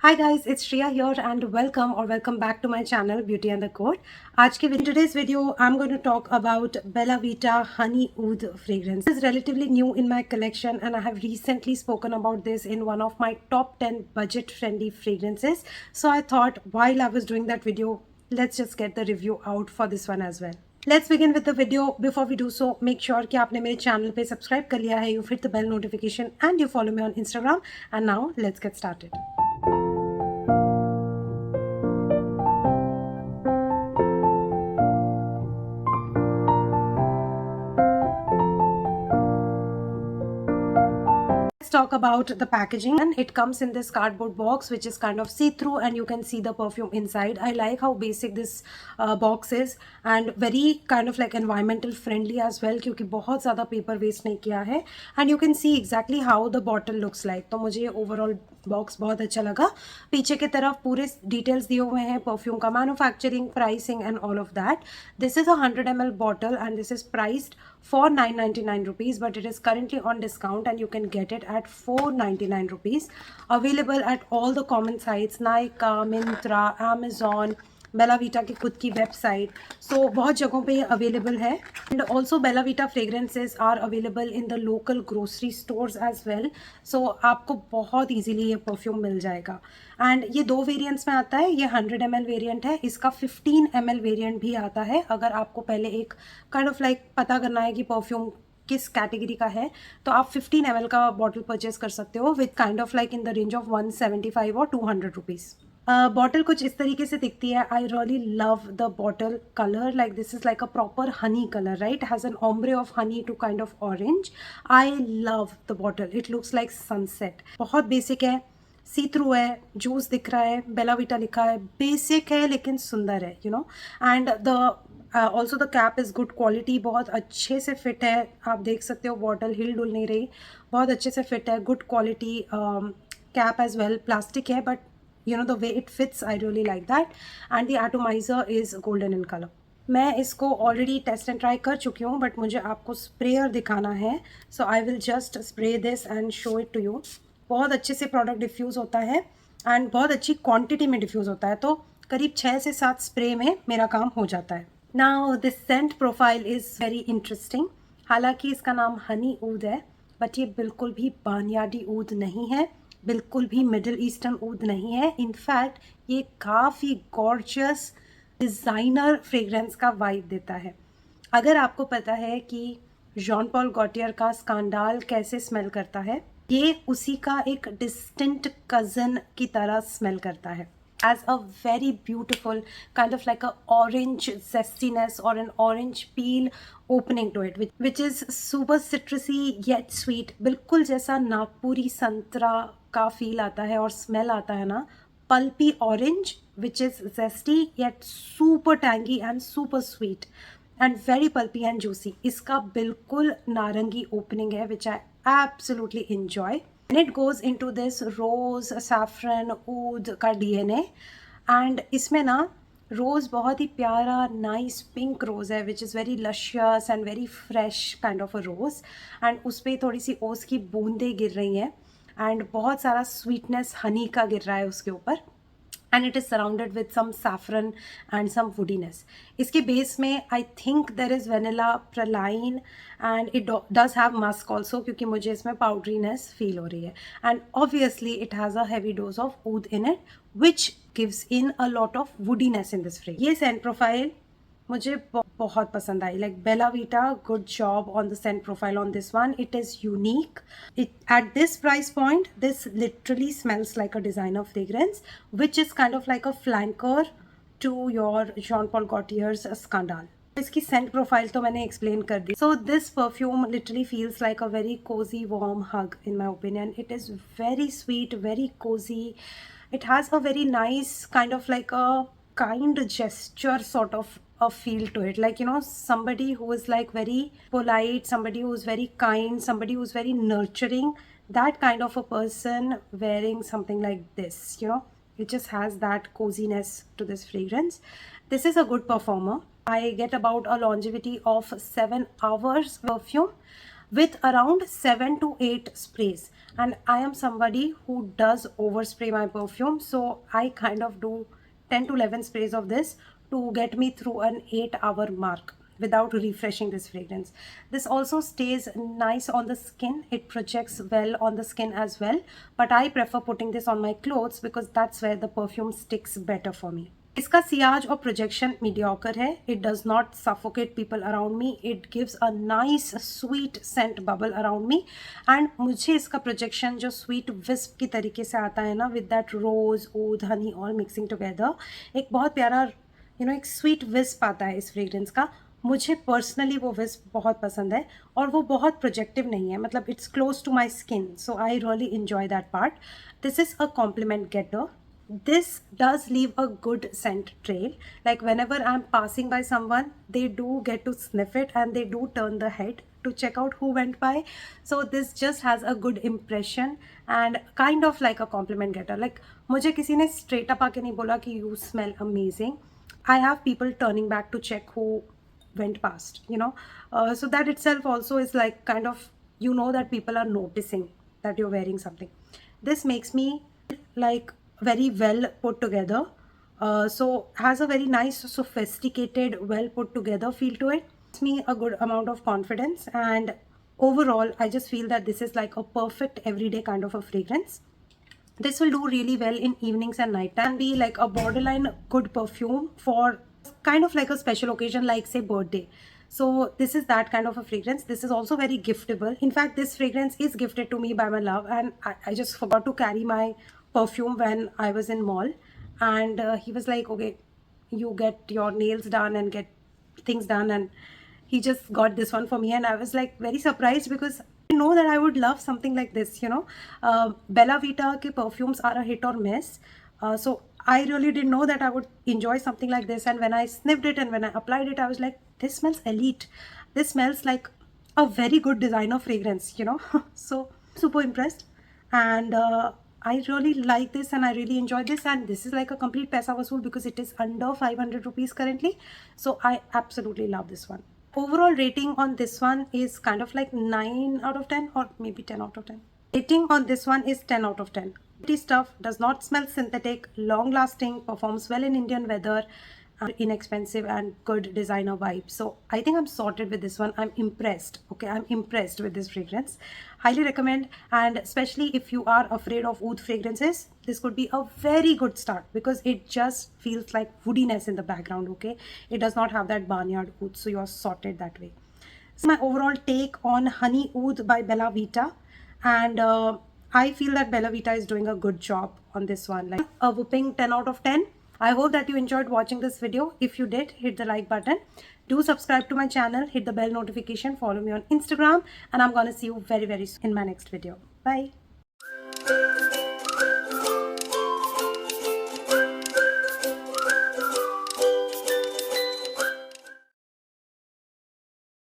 Hi guys, it's Shreya here and welcome back to my channel Beauty and the Code. आज के in today's video, I'm going to talk about Bella Vita Honey Oud fragrance. This is relatively new in my collection and I have recently spoken about this in one of my top 10 budget-friendly fragrances. So I thought while I was doing that video, let's just get the review out for this one as well. Let's begin with the video. Before we do so, make sure कि आपने मेरे channel पे subscribe कर लिया है, you hit the bell notification and you follow me on Instagram. And now let's get started. Talk about the packaging, and it comes in this cardboard box which is kind of see-through and you can see the perfume inside. I like how basic this box is and very kind of like environmental friendly as well क्योंकि बहुत ज़्यादा paper waste नहीं किया है. And you can see exactly how the bottle looks like. तो मुझे overall box बहुत अच्छा लगा. पीछे की तरफ पूरे डिटेल्स दिए हुए हैं परफ्यूम का, manufacturing, pricing and all of that. This is a 100 ml bottle and this is priced for 999 rupees, but it is currently on discount and you can get it at 499 rupees. Available at all the common sites, Nykaa, Myntra, Amazon, Bella Vita की खुद की website. सो बहुत जगहों पे ये available है. And also Bella Vita fragrances are available in the local grocery stores as well. So आपको बहुत ईजीली ये परफ्यूम मिल जाएगा. एंड ये दो वेरिएंट्स में आता है. ये 100 ml वेरिएंट है, इसका 15 ml वेरिएंट भी आता है. अगर आपको पहले एक काइंड ऑफ लाइक पता करना है कि परफ्यूम किस कैटेगरी का है तो आप 15 ml का बॉटल परचेज कर सकते हो with kind of like in the range of 175 और 200 रुपीज़. बॉटल कुछ इस तरीके से दिखती है. I really love the bottle colour. Like this is like a proper honey colour, right? Has an ombre of honey to kind of orange. I love the bottle. It looks like sunset. बहुत basic है, see through है, juice दिख रहा है, Bella Vita लिखा है. Basic है लेकिन सुंदर है, you know. And the also the cap is good quality. बहुत अच्छे से फिट है, आप देख सकते हो. बॉटल हिल डुल नहीं रही, बहुत अच्छे से फिट है. Good quality cap as well. Plastic है but you know the way it fits, I really like that. And the atomizer is golden in color. मैं इसको ऑलरेडी टेस्ट एंड ट्राई कर चुकी हूँ बट मुझे आपको स्प्रेयर दिखाना है. So I will just spray this and show it to you. बहुत अच्छे से प्रोडक्ट डिफ्यूज़ होता है एंड बहुत अच्छी क्वांटिटी में डिफ्यूज़ होता है. तो करीब 6 से 7 स्प्रे में मेरा काम हो जाता है. Now this Saint profile is very interesting. हालांकि इसका नाम हनी ऊद है बट ये बिल्कुल भी बानियाडी ऊद नहीं है, बिल्कुल भी मिडिल ईस्टर्न ऊद नहीं है. इनफैक्ट ये काफ़ी गॉर्जियस डिज़ाइनर फ्रेग्रेंस का वाइब देता है. अगर आपको पता है कि जॉन पॉल गॉटियर का स्कैंडाल कैसे स्मेल करता है, ये उसी का एक डिस्टिंक्ट कज़न की तरह स्मेल करता है. As a very beautiful kind of like a orange zestiness or an orange peel opening to it, which is super citrusy yet sweet. बिल्कुल जैसा नागपुरी संतरा का फील आता है और स्मेल आता है ना. Pulpy orange which is zesty yet super tangy and super sweet and very pulpy and juicy. इसका बिल्कुल नारंगी ओपनिंग है which I absolutely enjoy. And it goes into this rose saffron oud का DNA. and इसमें ना रोज़ बहुत ही प्यारा nice pink rose है which is very luscious and very fresh kind of a rose. and उस पर थोड़ी सी ओस की बूंदें गिर रही हैं and बहुत सारा sweetness हनी का गिर रहा है उसके ऊपर. and it is surrounded with some saffron and some woodiness. इसके बेस में I think there is vanilla praline and it does have musk also क्योंकि मुझे इसमें powderiness feel हो रही है. and obviously it has a heavy dose of oud in it which gives in a lot of woodiness in this fragrance. ये scent profile मुझे बहुत पसंद आई. Like Bella Vita, good job on the scent profile on this one. It is unique. It at this price point this literally smells like a designer fragrance which is kind of like a flanker to your Jean Paul Gaultier's Scandal. इसकी scent profile तो मैंने explain कर दी. So this perfume literally feels like a very cosy warm hug in my opinion. It is very sweet, very Cozi. It has a very nice kind of like a kind gesture sort of a feel to it, like, you know, somebody who is like very polite, somebody who is very kind, somebody who is very nurturing, that kind of a person wearing something like this, you know. It just has that coziness to this fragrance. This is a good performer. I get about a longevity of 7 hours perfume. with around 7 to 8 sprays. And I am somebody who does overspray my perfume, so I kind of do 10 to 11 sprays of this to get me through an 8-hour mark without refreshing this fragrance. This also stays nice on the skin. It projects well on the skin as well, but I prefer putting this on my clothes because that's where the perfume sticks better for me. इसका सियाज और projection mediocre है. It does not suffocate people around me. It gives a nice sweet scent bubble around me. And मुझे इसका projection जो sweet wisp की तरीके से आता है ना, with that rose oud honey all mixing together, एक बहुत प्यारा एक स्वीट विस्प आता है इस फ्रेग्रेंस का. मुझे पर्सनली वो विस्प बहुत पसंद है और वो बहुत प्रोजेक्टिव नहीं है, मतलब it's close to my skin, so I really enjoy that part. This is a compliment getter. This does leave a good scent trail. Like whenever I'm passing by someone, they do get to sniff it and they do turn the head to check out who went by. So this just has a good impression and kind of like a compliment getter. Like मुझे किसी ने straight up आके नहीं बोला कि you smell amazing. I have people turning back to check who went past, so that itself also is like kind of, that people are noticing that you're wearing something. This makes me like very well put together, so has a very nice sophisticated well put together feel to it. Gives me a good amount of confidence, and overall I just feel that this is like a perfect everyday kind of a fragrance. This will do really well in evenings and night time, be like a borderline good perfume for kind of like a special occasion, like say birthday. So this is that kind of a fragrance. This is also very giftable. In fact, this fragrance is gifted to me by my love, and I just forgot to carry my perfume when I was in mall, and he was like, okay, you get your nails done and get things done, and he just got this one for me, and I was like very surprised because I know that I would love something like this. Bella Vita ke perfumes are a hit or miss, so I really didn't know that I would enjoy something like this. And when I sniffed it and when I applied it, I was like, this smells elite. This smells like a very good designer fragrance, so super impressed. And I really like this and I really enjoy this, and this is like a complete paisa vasool because it is under 500 rupees currently. So I absolutely love this one. Overall rating on this one is kind of like 9 out of 10 or maybe 10 out of 10. Rating on this one is 10 out of 10. Pretty stuff, does not smell synthetic, long lasting, performs well in Indian weather, inexpensive and good designer vibe. So I think I'm sorted with this one. I'm impressed. Okay, I'm impressed with this fragrance. Highly recommend, and especially if you are afraid of oud fragrances, this could be a very good start because it just feels like woodiness in the background. Okay, it does not have that barnyard oud, so you are sorted that way. So my overall take on Honey Oud by Bella Vita, and I feel that Bella Vita is doing a good job on this one, like a whooping 10 out of 10. I hope that you enjoyed watching this video. If you did, hit the like button. Do subscribe to my channel, hit the bell notification, follow me on Instagram, and I'm gonna see you very, very soon in my next video. Bye.